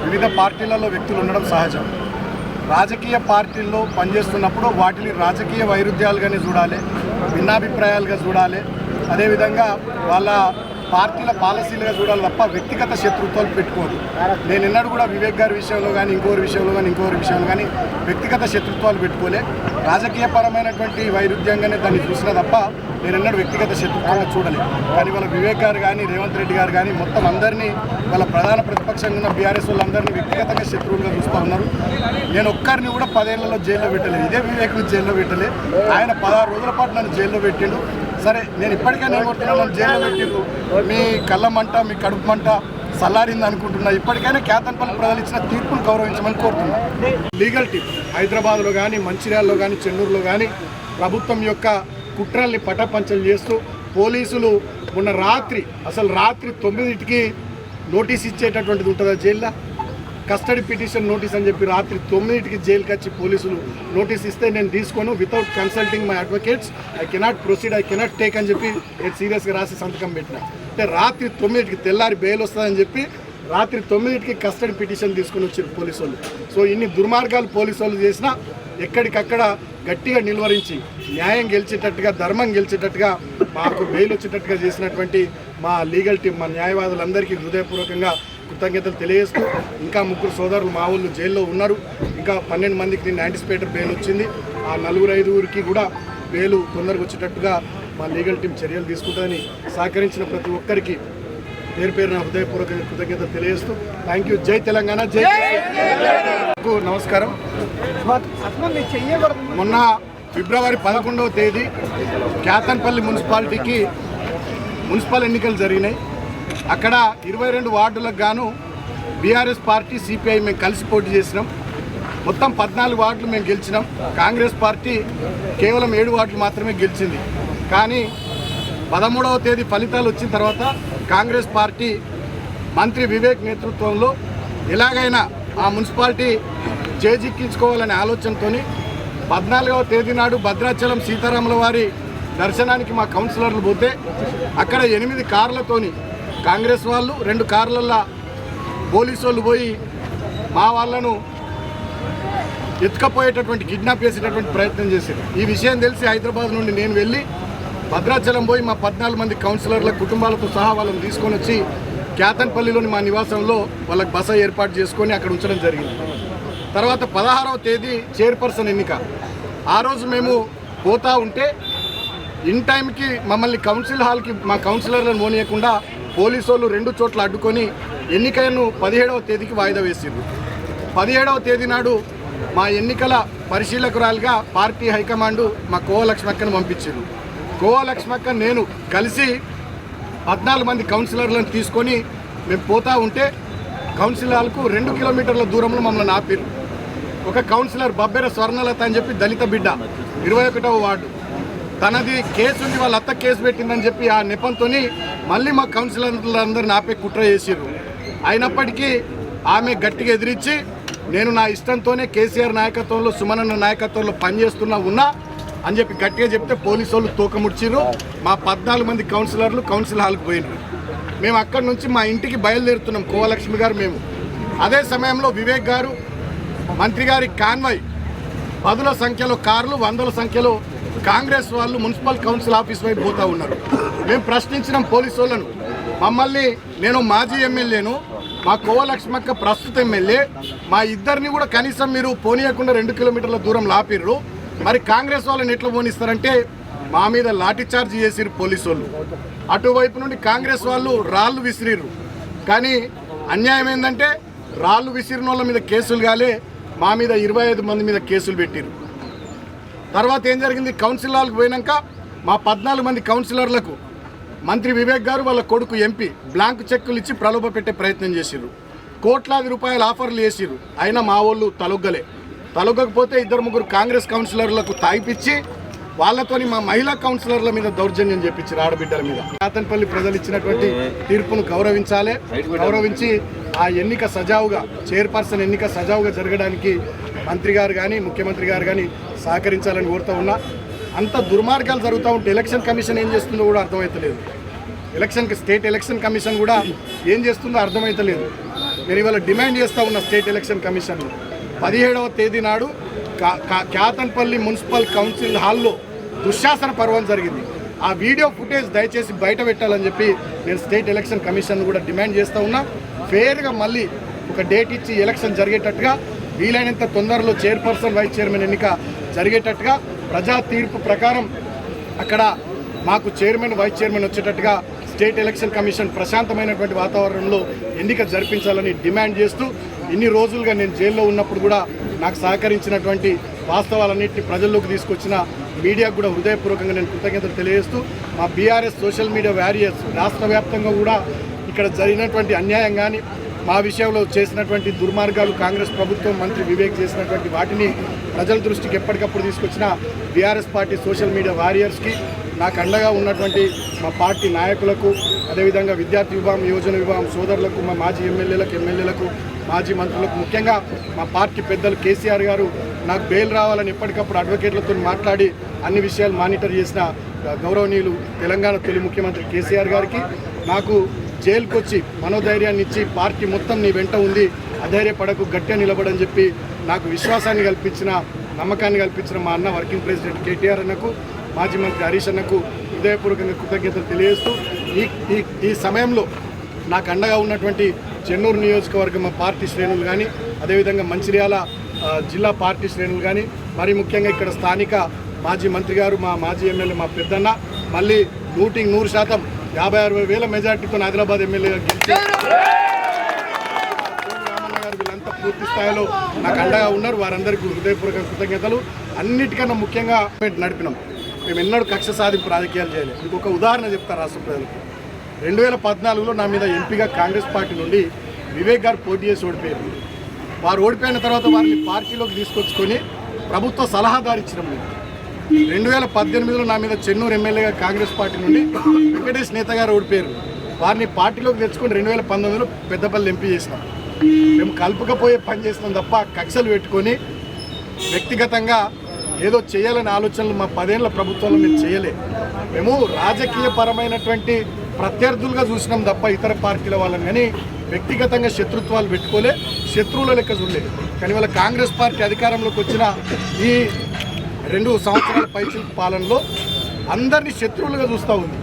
వివిధ పార్టీలలో వ్యక్తులు ఉండడం సహజం. రాజకీయ పార్టీల్లో పనిచేస్తున్నప్పుడు వాటిని రాజకీయ వైరుధ్యాలుగానే చూడాలి, భిన్నాభిప్రాయాలుగా చూడాలి, అదేవిధంగా వాళ్ళ పార్టీల పాలసీలుగా చూడాలి తప్ప వ్యక్తిగత శత్రుత్వాలు పెట్టుకోదు. నేను ఎన్నడూ కూడా వివేక్ గారి విషయంలో కానీ ఇంకోరి విషయంలో కానీ వ్యక్తిగత శత్రుత్వాలు పెట్టుకోలే. రాజకీయపరమైనటువంటి వైరుధ్యంగానే దాన్ని చూసినా తప్ప నేను ఎన్నడూ వ్యక్తిగత శత్రుత్వంగా చూడలేదు. కానీ వాళ్ళ వివేక్ గారు కానీ రేవంత్ రెడ్డి గారు కానీ మొత్తం అందరినీ వాళ్ళ ప్రధాన ప్రతిపక్షంగా ఉన్న బీఆర్ఎస్ వాళ్ళందరినీ వ్యక్తిగతంగా శత్రువులుగా చూస్తూ ఉన్నారు. నేను ఒక్కరిని కూడా 10 ఏళ్లలో జైల్లో పెట్టలేదు. ఇదే వివేక్ జైల్లో పెట్టలేదు. ఆయన 16 రోజుల పాటు నన్ను జైల్లో పెట్టిండు. సరే, నేను ఇప్పటికైనా కోరుతున్నాను, నన్ను జైల్లో పెట్టిండు, మీ కళ్ళ మంట మీ కడుపు మంట చల్లారింది అనుకుంటున్నా. ఇప్పటికైనా కేతన్పల్లి ప్రజలు ఇచ్చిన తీర్పును గౌరవించమని కోరుతున్నా. లీగల్ టీమ్ హైదరాబాద్లో కానీ మంచిర్యాలలో కానీ చెన్నూరులో కానీ ప్రభుత్వం యొక్క కుట్రల్ని పటాపంచలు చేస్తూ పోలీసులు మొన్న రాత్రి 9కి నోటీస్ ఇచ్చేటటువంటిది ఉంటుందా జైల్లో? కస్టడీ పిటిషన్ నోటీస్ అని చెప్పి రాత్రి 9కి జైలుకి వచ్చి పోలీసులు నోటీస్ ఇస్తే నేను తీసుకోను, without consulting my advocates I cannot proceed, I cannot take అని చెప్పి నేను సీరియస్గా రాసి సంతకం పెట్టిన. అంటే రాత్రి 9కి తెల్లారి బెయిల్ వస్తుందని చెప్పి రాత్రి 9కి కస్టడీ పిటిషన్ తీసుకుని వచ్చారు పోలీసు వాళ్ళు. సో ఇన్ని దుర్మార్గాలు పోలీసు వాళ్ళు చేసినా ఎక్కడికక్కడ గట్టిగా నిలువరించి న్యాయం గెలిచేటట్టుగా, ధర్మం గెలిచేటట్టుగా, మాకు బెయిల్ వచ్చేటట్టుగా చేసినటువంటి మా లీగల్ టీం, మా న్యాయవాదులందరికీ హృదయపూర్వకంగా కృతజ్ఞతలు తెలియజేస్తూ, ఇంకా 3 సోదరులు మా ఊళ్ళు జైల్లో ఉన్నారు. ఇంకా 12 మందికి నిన్న యాంటిసిపేటర్ బెయిల్ వచ్చింది. ఆ 4-5కి కూడా బెయిల్ తొందరగా వచ్చేటట్టుగా మా లీగల్ టీం చర్యలు తీసుకుంటుందని సహకరించిన ప్రతి ఒక్కరికి పేరు పేరున హృదయపూర్వక కృతజ్ఞతలు తెలియజేస్తూ థ్యాంక్ యూ. జై తెలంగాణ, జై. నమస్కారం. మొన్న ఫిబ్రవరి 11వ తేదీ కేతన్పల్లి మున్సిపాలిటీకి మున్సిపల్ ఎన్నికలు జరిగినాయి. అక్కడ 22 వార్డులకు గాను బీఆర్ఎస్ పార్టీ, సిపిఐ మేము కలిసి పోటీ చేసినాం. మొత్తం 14 వార్డులు మేము గెలిచినాం. కాంగ్రెస్ పార్టీ కేవలం 7 వార్డులు మాత్రమే గెలిచింది. కానీ 13వ తేదీ ఫలితాలు వచ్చిన తర్వాత కాంగ్రెస్ పార్టీ మంత్రి వివేక్ నేతృత్వంలో ఎలాగైనా ఆ మున్సిపాలిటీ చేజిక్కించుకోవాలనే ఆలోచనతో 14వ తేదీ నాడు భద్రాచలం సీతారాముల వారి దర్శనానికి మా కౌన్సిలర్లు పోతే అక్కడ 8 కార్లతోని కాంగ్రెస్ వాళ్ళు, 2 కార్లల్లో పోలీసు వాళ్ళు పోయి మా వాళ్ళను ఎత్తుకపోయేటటువంటి కిడ్నాప్ చేసేటటువంటి ప్రయత్నం చేశారు. ఈ విషయం తెలిసి హైదరాబాద్ నుండి నేను వెళ్ళి భద్రాచలం పోయి మా 14 మంది కౌన్సిలర్ల కుటుంబాలతో సహా వాళ్ళని తీసుకొని వచ్చి కేతన్పల్లిలోని మా నివాసంలో వాళ్ళకి బస ఏర్పాటు చేసుకొని అక్కడ ఉంచడం జరిగింది. తర్వాత 16వ తేదీ చైర్పర్సన్ ఎన్నిక. ఆ రోజు మేము పోతా ఉంటే ఇన్ టైంకి మమ్మల్ని కౌన్సిల్ హాల్కి మా కౌన్సిలర్లను పోనీయకుండా పోలీసు వాళ్ళు 2 చోట్ల అడ్డుకొని ఎన్నికలను 17వ తేదీకి వాయిదా వేసారు. 17వ తేదీ నాడు మా ఎన్నికల పరిశీలకురాలుగా పార్టీ హైకమాండ్ మా కోవ లక్ష్మక్కను పంపించారు. కోవ లక్ష్మక్క నేను కలిసి 14 మంది కౌన్సిలర్లను తీసుకొని మేము పోతా ఉంటే కౌన్సిల్ హాల్కు 2 కిలోమీటర్ల దూరంలో మమ్మల్ని ఆపారు. ఒక కౌన్సిలర్ బబ్బెర స్వర్ణలత అని చెప్పి దళిత బిడ్డ, 21వ వార్డు, తనది కేసు ఉంది, వాళ్ళ అత్త కేసు పెట్టిందని చెప్పి ఆ నెపంతో మళ్ళీ మా కౌన్సిలర్లందరిని ఆపే కుట్ర చేసారు. అయినప్పటికీ ఆమె గట్టిగా ఎదిరించి నేను నా ఇష్టంతోనే కేసీఆర్ నాయకత్వంలో, సుమనన్న నాయకత్వంలో ఉన్నా అని చెప్పి గట్టిగా చెప్తే పోలీసు వాళ్ళు తోకముడ్చిరు. మా 14 మంది కౌన్సిలర్లు కౌన్సిల్ హాల్కి పోయినారు. మేము అక్కడి నుంచి మా ఇంటికి బయలుదేరుతున్నాం, కోవలక్ష్మి గారు, మేము. అదే సమయంలో వివేక్ గారు, మంత్రి గారి కాన్వాయ్, 10ల సంఖ్యలో కార్లు, 100ల సంఖ్యలో కాంగ్రెస్ వాళ్ళు మున్సిపల్ కౌన్సిల్ ఆఫీస్ వైపు పోతూ ఉన్నారు. మేము ప్రశ్నించినాం పోలీసు వాళ్ళను, మమ్మల్ని, నేను మాజీ ఎమ్మెల్యేను, మా కోవలక్ష్మక్క ప్రస్తుత ఎమ్మెల్యే, మా ఇద్దరిని కూడా కనీసం మీరు పోనీయకుండా 2 కిలోమీటర్ల దూరం లాపిర్రు. మరి కాంగ్రెస్ వాళ్ళని ఎట్లా పోనిస్తారంటే మా మీద లాఠీ చార్జ్ చేసిరు పోలీసు వాళ్ళు. అటువైపు నుండి కాంగ్రెస్ వాళ్ళు రాళ్ళు విసిరిర్రు. కానీ అన్యాయం ఏంటంటే రాళ్ళు విసిరిన వాళ్ళ మీద కేసులు కాలే, మా మీద 25 మంది మీద కేసులు పెట్టిరు. తర్వాత ఏం జరిగింది, కౌన్సిలర్లకు పోయినాక మా 14 మంది కౌన్సిలర్లకు మంత్రి వివేక్ గారు వాళ్ళ కొడుకు ఎంపీ బ్లాంక్ చెక్కులు ఇచ్చి ప్రలోభ పెట్టే ప్రయత్నం చేసిర్రు. కోట్లాది రూపాయల ఆఫర్లు చేసిర్రు. అయినా మా వాళ్ళు తలొగ్గకపోతే 2-3 కాంగ్రెస్ కౌన్సిలర్లకు తాగిపిచ్చి వాళ్ళతోని మా మహిళా కౌన్సిలర్ల మీద దౌర్జన్యం చేపించారు, ఆడబిడ్డల మీద. కాతన్పల్లి ప్రజలు ఇచ్చినటువంటి తీర్పును గౌరవించి ఆ ఎన్నిక సజావుగా, చైర్పర్సన్ ఎన్నిక సజావుగా జరగడానికి మంత్రి గారు కానీ ముఖ్యమంత్రి గారు కానీ సహకరించాలని కోరుతూ ఉన్నా. అంత దుర్మార్గాలు జరుగుతూ ఉంటే ఎలక్షన్ కమిషన్ ఏం చేస్తుందో కూడా అర్థమవుతలేదు. స్టేట్ ఎలక్షన్ కమిషన్ కూడా ఏం చేస్తుందో అర్థమవుతలేదు. నేను ఇవాళ డిమాండ్ చేస్తూ ఉన్నా స్టేట్ ఎలక్షన్ కమిషన్ 17వ తేదీ నాడు కాతన్పల్లి మున్సిపల్ కౌన్సిల్ హాల్లో దుశ్శాసన పర్వం జరిగింది. ఆ వీడియో ఫుటేజ్ దయచేసి బయట పెట్టాలని చెప్పి నేను స్టేట్ ఎలక్షన్ కమిషన్ కూడా డిమాండ్ చేస్తూ ఉన్నా. ఫేర్గా మళ్ళీ ఒక డేట్ ఇచ్చి ఎలక్షన్ జరిగేటట్టుగా, వీలైనంత తొందరలో చైర్పర్సన్ వైస్ చైర్మన్ ఎన్నిక జరిగేటట్టుగా, ప్రజా తీర్పు ప్రకారం అక్కడ మాకు చైర్మన్ వైస్ చైర్మన్ వచ్చేటట్టుగా స్టేట్ ఎలక్షన్ కమిషన్ ప్రశాంతమైనటువంటి వాతావరణంలో ఎన్నిక జరిపించాలని డిమాండ్ చేస్తూ, ఇన్ని రోజులుగా నేను జైల్లో ఉన్నప్పుడు కూడా నాకు సహకరించినటువంటి వాస్తవాలన్నింటినీ ప్రజల్లోకి తీసుకొచ్చిన మీడియాకు కూడా హృదయపూర్వకంగా నేను కృతజ్ఞతలు తెలియజేస్తూ, మా బీఆర్ఎస్ సోషల్ మీడియా వారియర్స్ రాష్ట్ర వ్యాప్తంగా కూడా ఇక్కడ జరిగినటువంటి అన్యాయం కానీ, మా విషయంలో చేసినటువంటి దుర్మార్గాలు, కాంగ్రెస్ ప్రభుత్వం మంత్రి వివేక్ చేసినటువంటి వాటిని ప్రజల దృష్టికి ఎప్పటికప్పుడు తీసుకొచ్చిన బీఆర్ఎస్ పార్టీ సోషల్ మీడియా వారియర్స్కి, నాకు అండగా ఉన్నటువంటి మా పార్టీ నాయకులకు, అదేవిధంగా విద్యార్థి విభాగం, యువజన విభాగం సోదరులకు, మా మాజీ ఎమ్మెల్యేలకు, మాజీ మంత్రులకు, ముఖ్యంగా మా పార్టీ పెద్దలు కేసీఆర్ గారు నాకు బెయిల్ రావాలని ఎప్పటికప్పుడు అడ్వకేట్లతో మాట్లాడి అన్ని విషయాలు మానిటర్ చేసిన గౌరవనీయులు తెలంగాణ తొలి ముఖ్యమంత్రి కేసీఆర్ గారికి, నాకు జైలుకు వచ్చి మనోధైర్యాన్ని ఇచ్చి పార్టీ మొత్తం నీ వెంట ఉంది, అధైర్యపడకు, గట్టిగా నిలబడని చెప్పి నాకు విశ్వాసాన్ని కల్పించిన, నమ్మకాన్ని కల్పించిన మా అన్న వర్కింగ్ ప్రెసిడెంట్ కేటీఆర్ అన్నకు, మాజీ మంత్రి హరీష్ అన్నకు హృదయపూర్వకంగా కృతజ్ఞతలు తెలియజేస్తూ, ఈ సమయంలో నాకు అండగా ఉన్నటువంటి చెన్నూరు నియోజకవర్గం మా పార్టీ శ్రేణులు కానీ, అదేవిధంగా మంచిర్యాల జిల్లా పార్టీ శ్రేణులు కానీ, మరి ముఖ్యంగా ఇక్కడ స్థానిక మాజీ మంత్రి గారు, మా మాజీ ఎమ్మెల్యే మా పెద్దన్న, మళ్ళీ 100% 56,000 మెజార్టీతో ఆదిలాబాద్ ఎమ్మెల్యేగా గెలిచి రామన్న గారు వీళ్ళంతా పూర్తి స్థాయిలో నాకు అండగా ఉన్నారు. వారందరికీ హృదయపూర్వక కృతజ్ఞతలు. అన్నిటికన్నా ముఖ్యంగా నడిపినాం. మేము ఎన్నడూ కక్ష సాధింపు రాజకీయాలు చేయలేదు. ఇంకొక ఉదాహరణ చెప్తారు రాష్ట్ర ప్రజలకు. 2014లో నా మీద ఎంపీగా కాంగ్రెస్ పార్టీ నుండి వివేక్ గారు పోటీ చేసి ఓడిపోయారు. వారు ఓడిపోయిన తర్వాత వారిని పార్టీలోకి తీసుకొచ్చుకొని ప్రభుత్వ సలహాదారు ఇచ్చినాం. 2018లో నా మీద చెన్నూరు ఎమ్మెల్యేగా కాంగ్రెస్ పార్టీ నుండి వెంకటేష్ నేత గారు ఓడిపోయారు. వారిని పార్టీలోకి తెచ్చుకొని 2019లో పెద్దపల్లి ఎంపీ చేసినాం. మేము కలుపుకపోయే పని చేసినాం తప్ప కక్షలు పెట్టుకొని వ్యక్తిగతంగా ఏదో చేయాలనే ఆలోచనలు మా 10 ఏళ్ల ప్రభుత్వంలో మేము చేయలే. మేము రాజకీయపరమైనటువంటి ప్రత్యర్థులుగా చూసినాం తప్ప ఇతర పార్టీల వాళ్ళని కానీ వ్యక్తిగతంగా శత్రుత్వాలు పెట్టుకోలే, శత్రువుల లెక్క చూడలేదు. కానీ వాళ్ళ కాంగ్రెస్ పార్టీ అధికారంలోకి వచ్చిన ఈ 2 సంవత్సరాల పైచిలుకు పాలనలో అందరినీ శత్రువులుగా చూస్తూ ఉంది.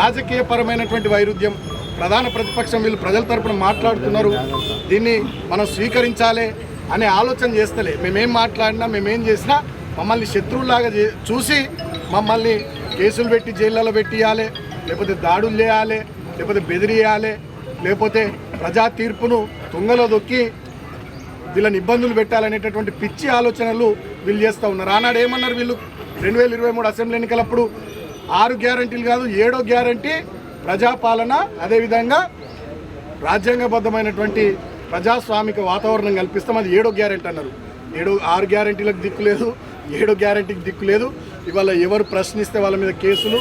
రాజకీయపరమైనటువంటి వైరుధ్యం, ప్రధాన ప్రతిపక్షం వీళ్ళు ప్రజల తరపున మాట్లాడుతున్నారు, దీన్ని మనం స్వీకరించాలి అనే ఆలోచన చేస్తలే. మేమేం మాట్లాడినా, మేమేం చేసినా మమ్మల్ని శత్రువులాగా చూసి మమ్మల్ని కేసులు పెట్టి జైళ్ళలో పెట్టియాలి, లేకపోతే దాడులు చేయాలి, లేకపోతే బెదిరియాలి, లేకపోతే ప్రజా తీర్పును తుంగలో దొక్కి వీళ్ళని ఇబ్బందులు పెట్టాలనేటటువంటి పిచ్చి ఆలోచనలు వీళ్ళు చేస్తూ ఉన్నారు. ఆనాడు ఏమన్నారు వీళ్ళు 2023 అసెంబ్లీ ఎన్నికలప్పుడు 6 గ్యారంటీలు కాదు 7వ గ్యారంటీ ప్రజాపాలన, అదేవిధంగా రాజ్యాంగబద్ధమైనటువంటి ప్రజాస్వామిక వాతావరణం కల్పిస్తాం, అది 7వ గ్యారంటీ అన్నారు. 6 గ్యారంటీలకు దిక్కు లేదు, 7వ గ్యారంటీకి దిక్కు లేదు. ఇవాళ ఎవరు ప్రశ్నిస్తే వాళ్ళ మీద కేసులు,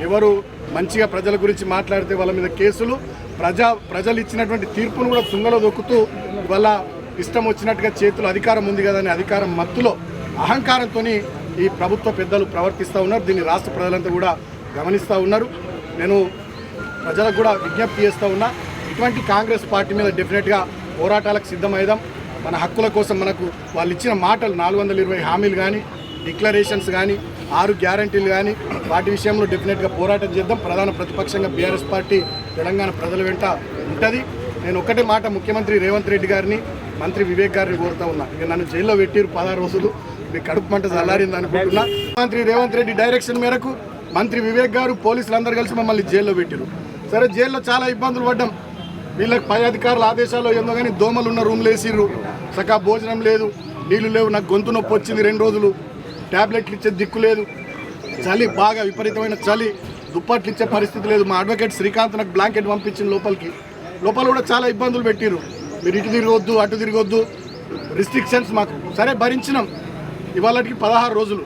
ఎవరు మంచిగా ప్రజల గురించి మాట్లాడితే వాళ్ళ మీద కేసులు, ప్రజలు ఇచ్చినటువంటి తీర్పును కూడా తుంగలో దొక్కుతూ ఇవాళ ఇష్టం వచ్చినట్టుగా చేతులు అధికారం ఉంది కదని అధికారం మత్తులో అహంకారంతో ఈ ప్రభుత్వ పెద్దలు ప్రవర్తిస్తూ ఉన్నారు. దీన్ని రాష్ట్ర ప్రజలంతా కూడా గమనిస్తూ ఉన్నారు. నేను ప్రజలకు కూడా విజ్ఞప్తి చేస్తూ ఉన్నా, ఇటువంటి కాంగ్రెస్ పార్టీ మీద డెఫినెట్గా పోరాటాలకు సిద్ధమైదాం. మన హక్కుల కోసం మనకు వాళ్ళు ఇచ్చిన మాటలు 420 హామీలు కానీ, డిక్లరేషన్స్ కానీ, 6 గ్యారంటీలు కానీ, వాటి విషయంలో డెఫినెట్గా పోరాటం చేద్దాం. ప్రధాన ప్రతిపక్షంగా బీఆర్ఎస్ పార్టీ తెలంగాణ ప్రజల వెంట ఉంటుంది. నేను ఒక్కటే మాట ముఖ్యమంత్రి రేవంత్ రెడ్డి గారిని, మంత్రి వివేక్ గారిని కోరుతా ఉన్నా. ఇక నన్ను జైల్లో పెట్టిరు 16 రోజులు, మీ కడుపు మంట చల్లారింది అనుకుంటున్నా. మంత్రి రేవంత్ రెడ్డి డైరెక్షన్ మేరకు మంత్రి వివేక్ గారు, పోలీసులు అందరూ కలిసి మమ్మల్ని జైల్లో పెట్టిరు. సరే, జైల్లో చాలా ఇబ్బందులు పడ్డాం. వీళ్ళకి పై అధికారుల ఆదేశాలు ఏందో కానీ దోమలు ఉన్న రూమ్లు వేసిర్రు, సకా భోజనం లేదు, నీళ్లు లేవు, నాకు గొంతు నొప్పి వచ్చింది 2 రోజులు, ట్యాబ్లెట్లు ఇచ్చే దిక్కు లేదు, చలి బాగా విపరీతమైన చలి, దుప్పట్లు ఇచ్చే పరిస్థితి లేదు. మా అడ్వకేట్ శ్రీకాంత్ నాకు బ్లాంకెట్ పంపించింది లోపల కూడా చాలా ఇబ్బందులు పెట్టిర్రు. మీరు ఇటు తిరగొద్దు, అటు తిరగొద్దు, రిస్ట్రిక్షన్స్ మాకు. సరే, భరించినాం. ఇవాళకి 16 రోజులు.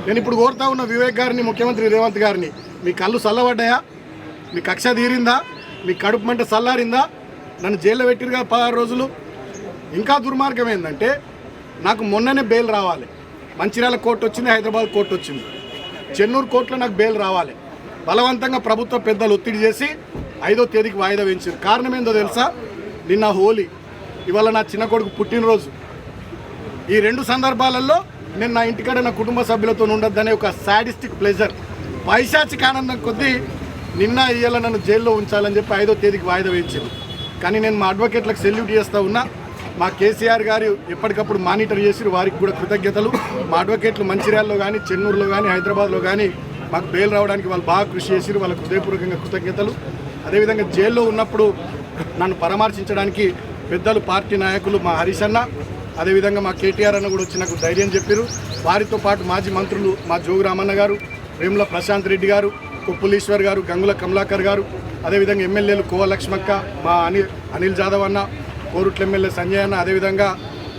నేను ఇప్పుడు కోరుతా ఉన్న వివేక్ గారిని, ముఖ్యమంత్రి రేవంత్ గారిని, మీ కళ్ళు చల్లబడ్డాయా? మీ కక్ష తీరిందా? మీ కడుపు మంట చల్లారిందా? నన్ను జైల్లో పెట్టిరుగా 16 రోజులు. ఇంకా దుర్మార్గం ఏంటంటే, నాకు మొన్ననే బెయిల్ రావాలి. మంచిర్యాల కోర్టు వచ్చింది, హైదరాబాద్ కోర్టు వచ్చింది, చెన్నూరు కోర్టులో నాకు బెయిల్ రావాలి. బలవంతంగా ప్రభుత్వ పెద్దలు ఒత్తిడి చేసి 5వ తేదీకి వాయిదా వేయించారు. కారణం ఏందో తెలుసా? నిన్న హోలీ, ఇవాళ నా చిన్న కొడుకు పుట్టినరోజు. ఈ 2 సందర్భాలలో నేను నా ఇంటికాడ నా కుటుంబ సభ్యులతో ఉండొద్దనే ఒక సాడిస్టిక్ ప్లెజర్, పైశాచిక ఆనందం కొద్దీ నిన్న ఇవాళ నన్ను జైల్లో ఉంచాలని చెప్పి 5వ తేదీకి వాయిదా వేయించారు. కానీ నేను మా అడ్వకేట్లకు సెల్యూట్ చేస్తూ ఉన్నా. మా కేసీఆర్ గారు ఎప్పటికప్పుడు మానిటర్ చేసి వారికి కూడా కృతజ్ఞతలు. మా అడ్వకేట్లు మంచిర్యాలలో కానీ, చెన్నూరులో కానీ, హైదరాబాద్లో కానీ మాకు బెయిల్ రావడానికి వాళ్ళు బాగా కృషి చేసి వాళ్ళకు హృదయపూర్వకంగా కృతజ్ఞతలు. అదేవిధంగా జైల్లో ఉన్నప్పుడు నన్ను పరామర్శించడానికి పెద్దలు, పార్టీ నాయకులు, మా హరీష్ అన్న, అదేవిధంగా మా కేటీఆర్ అన్న కూడా వచ్చి నాకు ధైర్యం చెప్పారు. వారితో పాటు మాజీ మంత్రులు మా జోగు రామన్న గారు, వేముల ప్రశాంత్ రెడ్డి గారు, కొప్పులీశ్వర్ గారు, గంగుల కమలాకర్ గారు, అదేవిధంగా ఎమ్మెల్యేలు కోవ లక్ష్మక్క, మా అనిల్ జాదవ్ అన్న, కోరుట్ల ఎమ్మెల్యే సంజయ్ అన్న, అదేవిధంగా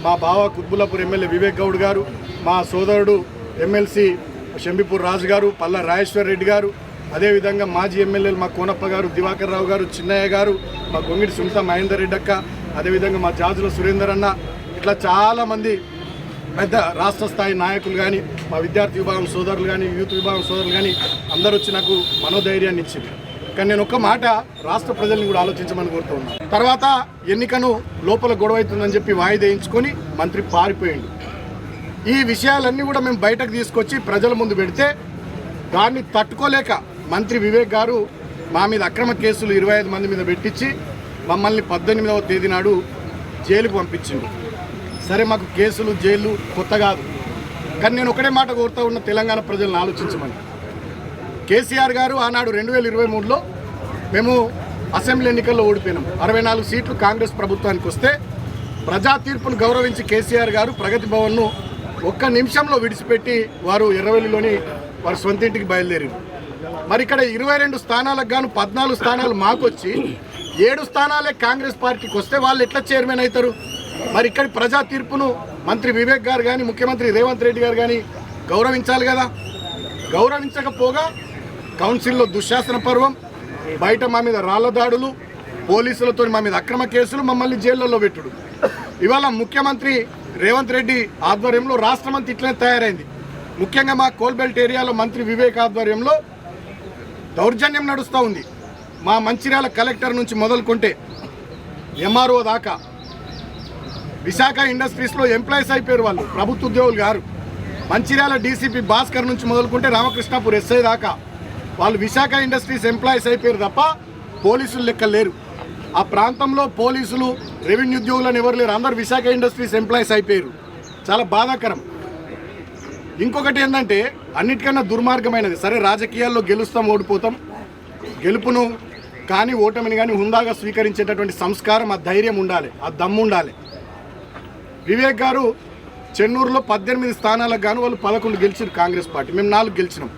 మా బావ కుత్బుల్లాపూర్ ఎమ్మెల్యే వివేక్ గౌడ్ గారు, మా సోదరుడు ఎమ్మెల్సీ షంబిపూర్ రాజు గారు, పల్లా రాజేశ్వర్ రెడ్డి గారు, అదేవిధంగా మాజీ ఎమ్మెల్యేలు మా కోనప్ప గారు, దివాకర్ రావు గారు, చిన్నయ్య గారు, మా గొంగిడి సునీత మహేందర్ రెడ్డి అక్క, అదేవిధంగా మా జాజుల సురేందర్ అన్న, ఇట్లా చాలామంది పెద్ద రాష్ట్ర స్థాయి నాయకులు కానీ, మా విద్యార్థి విభాగం సోదరులు కానీ, యూత్ విభాగం సోదరులు కానీ అందరూ వచ్చి నాకు మనోధైర్యాన్ని ఇచ్చింది. కానీ నేను ఒక్క మాట రాష్ట్ర ప్రజల్ని కూడా ఆలోచించమని కోరుతూ ఉన్నాను. తర్వాత ఎన్నికను లోపల గొడవ అవుతుందని చెప్పి వాయిదా వేయించుకొని మంత్రి పారిపోయింది. ఈ విషయాలన్నీ కూడా మేము బయటకు తీసుకొచ్చి ప్రజల ముందు పెడితే దాన్ని తట్టుకోలేక మంత్రి వివేక్ గారు మా మీద అక్రమ కేసులు 25 మంది మీద పెట్టించి మమ్మల్ని 18వ తేదీ నాడు జైలుకు పంపించింది. సరే, మాకు కేసులు, జైలు కొత్త కాదు. కానీ నేను ఒకటే మాట కోరుతూ ఉన్న తెలంగాణ ప్రజలను ఆలోచించమని. కేసీఆర్ గారు ఆనాడు 2023లో మేము అసెంబ్లీ ఎన్నికల్లో ఓడిపోయినాం. 64 సీట్లు కాంగ్రెస్ ప్రభుత్వానికి వస్తే ప్రజా తీర్పును గౌరవించి కేసీఆర్ గారు ప్రగతి భవన్ను 1 నిమిషంలో విడిచిపెట్టి వారు ఎర్రవెల్లిలోని వారి సొంత ఇంటికి బయలుదేరారు. మరి ఇక్కడ 22 స్థానాలకు గాను 14 స్థానాలు మాకు వచ్చి 7 స్థానాలే కాంగ్రెస్ పార్టీకి వస్తే వాళ్ళు ఎట్లా చైర్మన్ అవుతారు? మరి ఇక్కడ ప్రజా తీర్పును మంత్రి వివేక్ గారు కానీ, ముఖ్యమంత్రి రేవంత్ రెడ్డి గారు కానీ గౌరవించాలి కదా. గౌరవించకపోగా కౌన్సిల్లో దుశ్శాసన పర్వం, బయట మా మీద రాళ్ల దాడులు, పోలీసులతో మా మీద అక్రమ కేసులు, మమ్మల్ని జైళ్లలో పెట్టుడు. ఇవాళ ముఖ్యమంత్రి రేవంత్ రెడ్డి ఆధ్వర్యంలో రాష్ట్రమంతా ఇట్లనే తయారైంది. ముఖ్యంగా మా కోల్బెల్ట్ ఏరియాలో మంత్రి వివేక్ ఆధ్వర్యంలో దౌర్జన్యం నడుస్తూ ఉంది. మా మంచిర్యాల కలెక్టర్ నుంచి మొదలుకుంటే ఎంఆర్ఓ దాకా విశాఖ ఇండస్ట్రీస్లో ఎంప్లాయీస్ అయిపోయారు వాళ్ళు, ప్రభుత్వ ఉద్యోగులు గారు. మంచిర్యాల డీసీపీ భాస్కర్ నుంచి మొదలుకుంటే రామకృష్ణాపూర్ ఎస్ఐ దాకా వాళ్ళు విశాఖ ఇండస్ట్రీస్ ఎంప్లాయీస్ అయిపోయారు తప్ప పోలీసులు లెక్క లేరు. ఆ ప్రాంతంలో పోలీసులు, రెవెన్యూ ఉద్యోగులను ఎవరు లేరు, అందరు విశాఖ ఇండస్ట్రీస్ ఎంప్లాయీస్ అయిపోయారు. చాలా బాధాకరం. ఇంకొకటి ఏంటంటే అన్నిటికన్నా దుర్మార్గమైనది, సరే రాజకీయాల్లో గెలుస్తాం, ఓడిపోతాం, గెలుపును కానీ ఓటమిని కానీ హుందాగా స్వీకరించేటటువంటి సంస్కారం, ఆ ధైర్యం ఉండాలి, ఆ దమ్ము ఉండాలి. వివేక్ గారు చెన్నూరులో 18 స్థానాలకు గాను వాళ్ళు 11 గెలిచారు కాంగ్రెస్ పార్టీ, మేము 4 గెలిచినాం.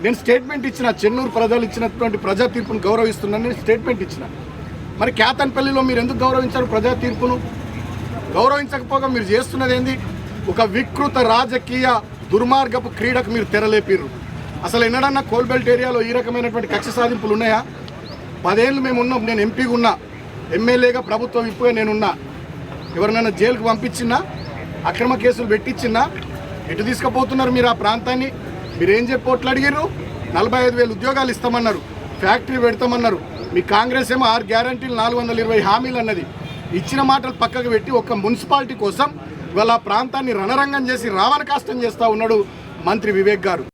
నేను స్టేట్మెంట్ ఇచ్చిన, చెన్నూరు ప్రజలు ఇచ్చినటువంటి ప్రజా తీర్పును గౌరవిస్తున్నాను నేను స్టేట్మెంట్ ఇచ్చిన. మరి కేతన్పల్లిలో మీరు ఎందుకు గౌరవించారు ప్రజా తీర్పును? గౌరవించకపోగా మీరు చేస్తున్నది ఏంది? ఒక వికృత రాజకీయ దుర్మార్గపు క్రీడకు మీరు తెరలేపిర్రు. అసలు ఎన్నడన్నా కోల్బెల్ట్ ఏరియాలో ఈ రకమైనటువంటి కక్ష సాధింపులు ఉన్నాయా? 10 ఏళ్ళు మేము ఉన్నాం. నేను ఎంపీగా ఉన్నా, ఎమ్మెల్యేగా, ప్రభుత్వ విప్పుగా నేనున్నా. ఎవరినైనా జైలుకు పంపించినా, అక్రమ కేసులు పెట్టించినా ఎటు తీసుకుపోతున్నారు మీరు ఆ ప్రాంతాన్ని? మీరేం చెప్పి ఓట్లు అడిగారు? 45,000 ఉద్యోగాలు ఇస్తామన్నారు, ఫ్యాక్టరీ పెడతామన్నారు. మీ కాంగ్రెస్ ఏమో 6 గ్యారంటీలు 420 హామీలు అన్నది. ఇచ్చిన మాటలు పక్కకు పెట్టి ఒక మున్సిపాలిటీ కోసం ఇవాళ ఆ ప్రాంతాన్ని రణరంగం చేసి రావణ కాష్టం చేస్తూ ఉన్నాడు మంత్రి వివేక్ గారు.